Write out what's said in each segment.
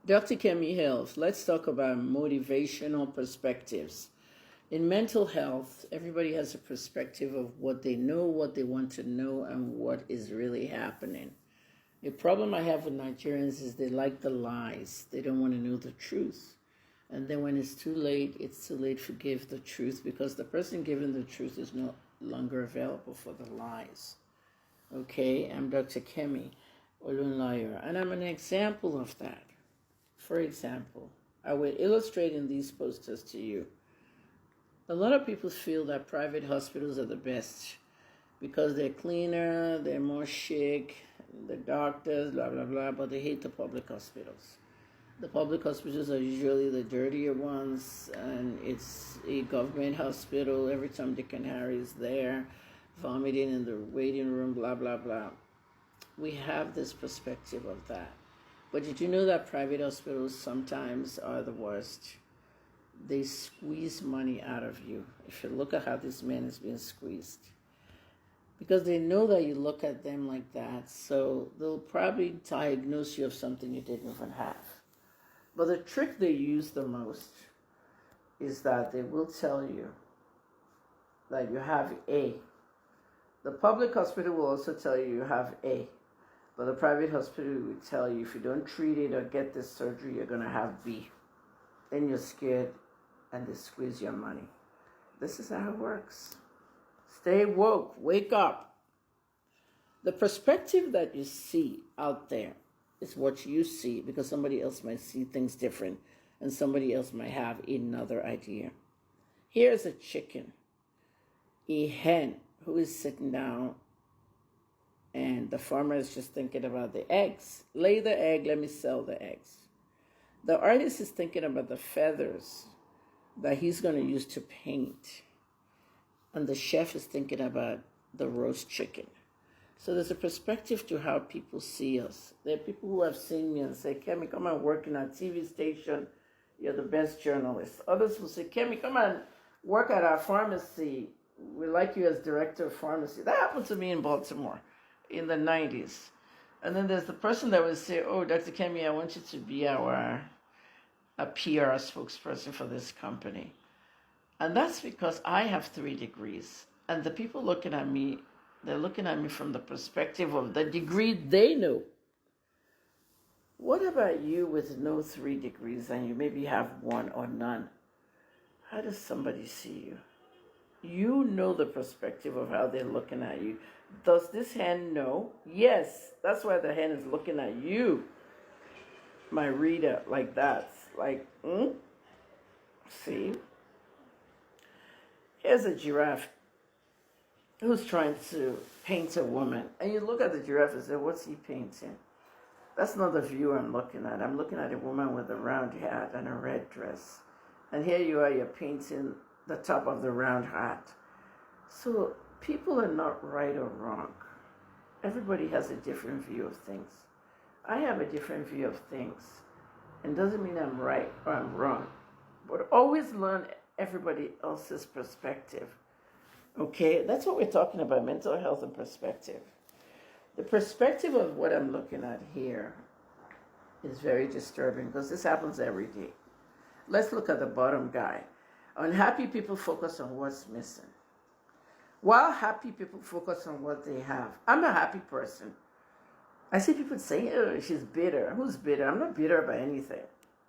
Dr. Kemi Health, let's talk about motivational perspectives. In mental health, everybody has a perspective of what they know, what they want to know, and what is really happening. The problem I have with Nigerians is they like the lies. They don't want to know the truth. And then when it's too late to give the truth because the person giving the truth is no longer available for the lies. Okay, I'm Dr. Kemi Olunlayo, and I'm an example of that. For example, I will illustrate in these posters to you. A lot of people feel that private hospitals are the best because they're cleaner, they're more chic, the doctors, blah, blah, blah, but they hate the public hospitals. The public hospitals are usually the dirtier ones, and it's a government hospital. Every time Dick and Harry is there, vomiting in the waiting room, blah, blah, blah. We have this perspective of that. But did you know that private hospitals sometimes are the worst? They squeeze money out of you. If you look at how this man is being squeezed. Because they know that you look at them like that, so they'll probably diagnose you of something you didn't even have. But the trick they use the most is that they will tell you that you have A. The public hospital will also tell you have A. But the private hospital will tell you if you don't treat it or get this surgery, you're going to have B. Then you're scared and they squeeze your money. This is how it works. Stay woke. Wake up. The perspective that you see out there is what you see because somebody else might see things different and somebody else might have another idea. Here's a chicken, a hen who is sitting down, and the farmer is just thinking about the eggs. Lay the egg, let me sell the eggs. The artist is thinking about the feathers that he's going to use to paint. And the chef is thinking about the roast chicken. So there's a perspective to how people see us. There are people who have seen me and say, Kemi, come and work in our TV station. You're the best journalist. Others will say, Kemi, come and work at our pharmacy. We like you as director of pharmacy. That happened to me in Baltimore in the 90s. And then there's the person that would say, oh, Dr. Kemi, I want you to be a PR spokesperson for this company. And that's because I have 3 degrees. And the people looking at me, they're looking at me from the perspective of the degree they know. What about you with no 3 degrees and you maybe have 1 or none? How does somebody see you? You know the perspective of how they're looking at you. Does this hen know? Yes, that's why the hen is looking at you, my reader, like that. Like, See? Here's a giraffe who's trying to paint a woman. And you look at the giraffe and say, what's he painting? That's not the view I'm looking at. I'm looking at a woman with a round hat and a red dress. And here you are, you're painting the top of the round hat. So people are not right or wrong. Everybody has a different view of things. I have a different view of things. And doesn't mean I'm right or I'm wrong. But always learn everybody else's perspective. Okay, that's what we're talking about, mental health and perspective. The perspective of what I'm looking at here is very disturbing because this happens every day. Let's look at the bottom guy. Unhappy people focus on what's missing, while happy people focus on what they have. I'm a happy person. I see people saying, oh, she's bitter. Who's bitter? I'm not bitter about anything.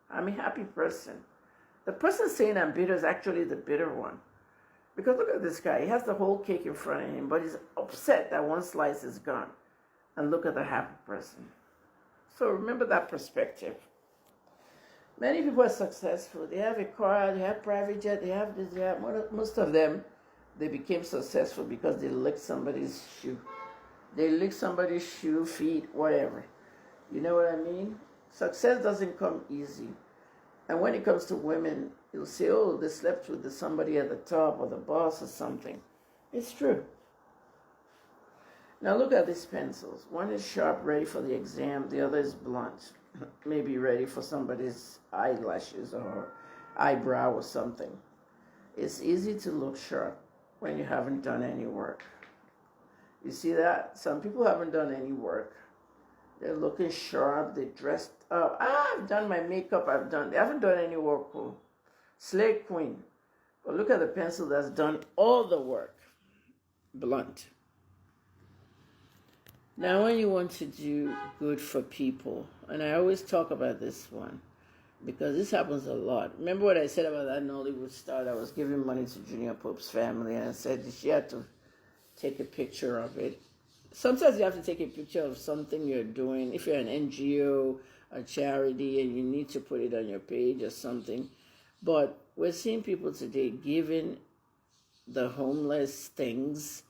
I'm a happy person. The person saying I'm bitter is actually the bitter one. Because look at this guy. He has the whole cake in front of him, but he's upset that one slice is gone. And look at the happy person. So remember that perspective. Many people are successful. They have a car, they have private jet, they have this, they have, most of them, they became successful because they licked somebody's shoe. They lick somebody's shoe, feet, whatever. You know what I mean? Success doesn't come easy. And when it comes to women, you'll say, oh, they slept with somebody at the top or the boss or something. It's true. Now look at these pencils. One is sharp, ready for the exam. The other is blunt, maybe ready for somebody's eyelashes or eyebrow or something. It's easy to look sharp when you haven't done any work. You see that? Some people haven't done any work. They're looking sharp. They dressed up. I've done my makeup. They haven't done any work. Slay Queen. But look at the pencil that's done all the work. Blunt. Now, when you want to do good for people, and I always talk about this one because this happens a lot. Remember what I said about that Nollywood star that was giving money to Junior Pope's family, and I said she had to take a picture of it. Sometimes you have to take a picture of something you're doing. If you're an NGO, a charity, and you need to put it on your page or something. But we're seeing people today giving the homeless things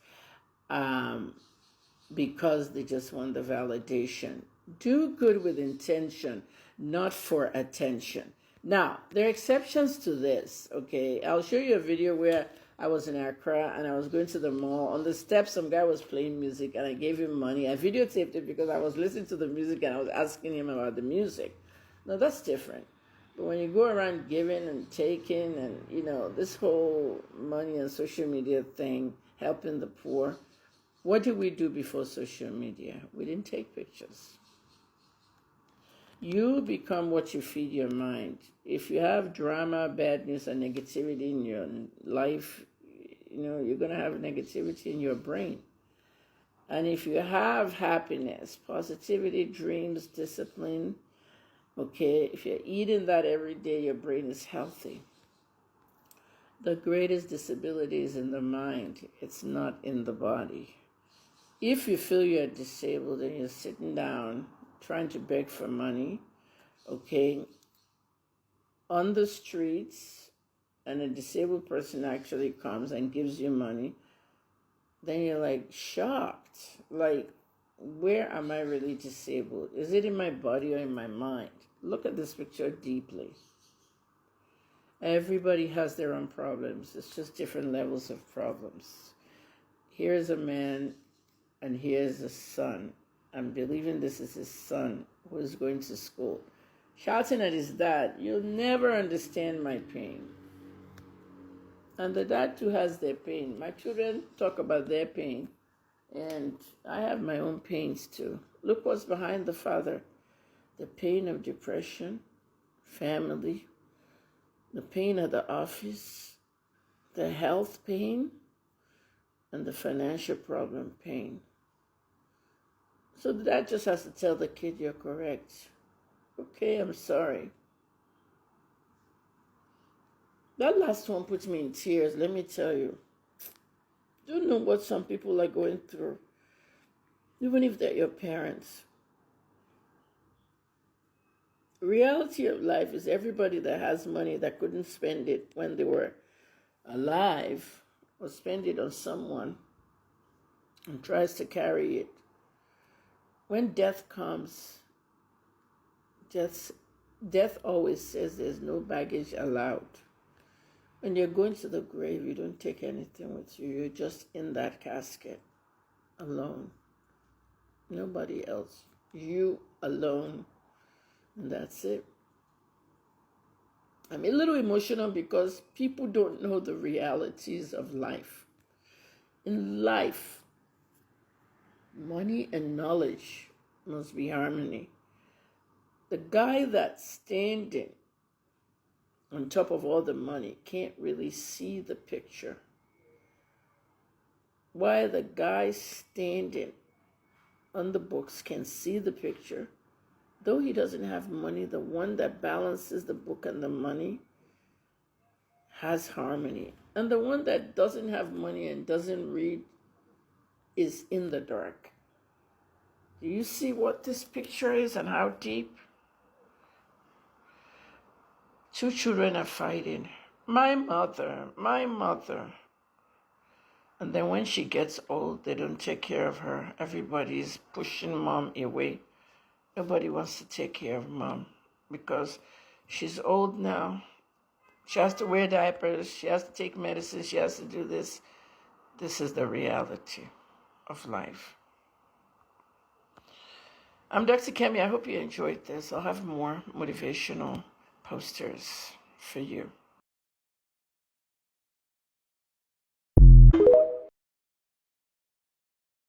because they just want the validation. Do good with intention, not for attention. Now, there are exceptions to this, okay? I'll show you a video where I was in Accra and I was going to the mall. On the steps, some guy was playing music and I gave him money. I videotaped it because I was listening to the music and I was asking him about the music. Now, that's different. But when you go around giving and taking and, this whole money and social media thing, helping the poor, what did we do before social media? We didn't take pictures. You become what you feed your mind. If you have drama, bad news, and negativity in your life, you're going to have negativity in your brain. And if you have happiness, positivity, dreams, discipline, okay, if you're eating that every day, your brain is healthy. The greatest disability is in the mind. It's not in the body. If you feel you're disabled and you're sitting down trying to beg for money, okay, on the streets, and a disabled person actually comes and gives you money, then you're like shocked. Like, where am I really disabled? Is it in my body or in my mind? Look at this picture deeply. Everybody has their own problems. It's just different levels of problems. Here's a man and here's a son. I'm believing this is his son who is going to school, shouting at his dad, "You'll never understand my pain." And the dad too has their pain. My children talk about their pain, and I have my own pains too. Look what's behind the father. The pain of depression, family, the pain of the office, the health pain, and the financial problem pain. So the dad just has to tell the kid, "You're correct. Okay, I'm sorry." That last one puts me in tears, let me tell you. Don't know what some people are going through, even if they're your parents. Reality of life is everybody that has money that couldn't spend it when they were alive or spend it on someone and tries to carry it. When death comes, death always says there's no baggage allowed. When you're going to the grave, you don't take anything with you. You're just in that casket alone. Nobody else. You alone. And that's it. I'm a little emotional because people don't know the realities of life. In life, money and knowledge must be harmony. The guy that's standing on top of all the money can't really see the picture. While the guy standing on the books can see the picture, though he doesn't have money, the one that balances the book and the money has harmony. And the one that doesn't have money and doesn't read is in the dark. Do you see what this picture is and how deep? Two children are fighting. My mother, my mother. And then when she gets old, they don't take care of her. Everybody's pushing mom away. Nobody wants to take care of mom because she's old now. She has to wear diapers. She has to take medicine. She has to do this. This is the reality of life. I'm Dr. Kemi. I hope you enjoyed this. I'll have more motivational posters for you.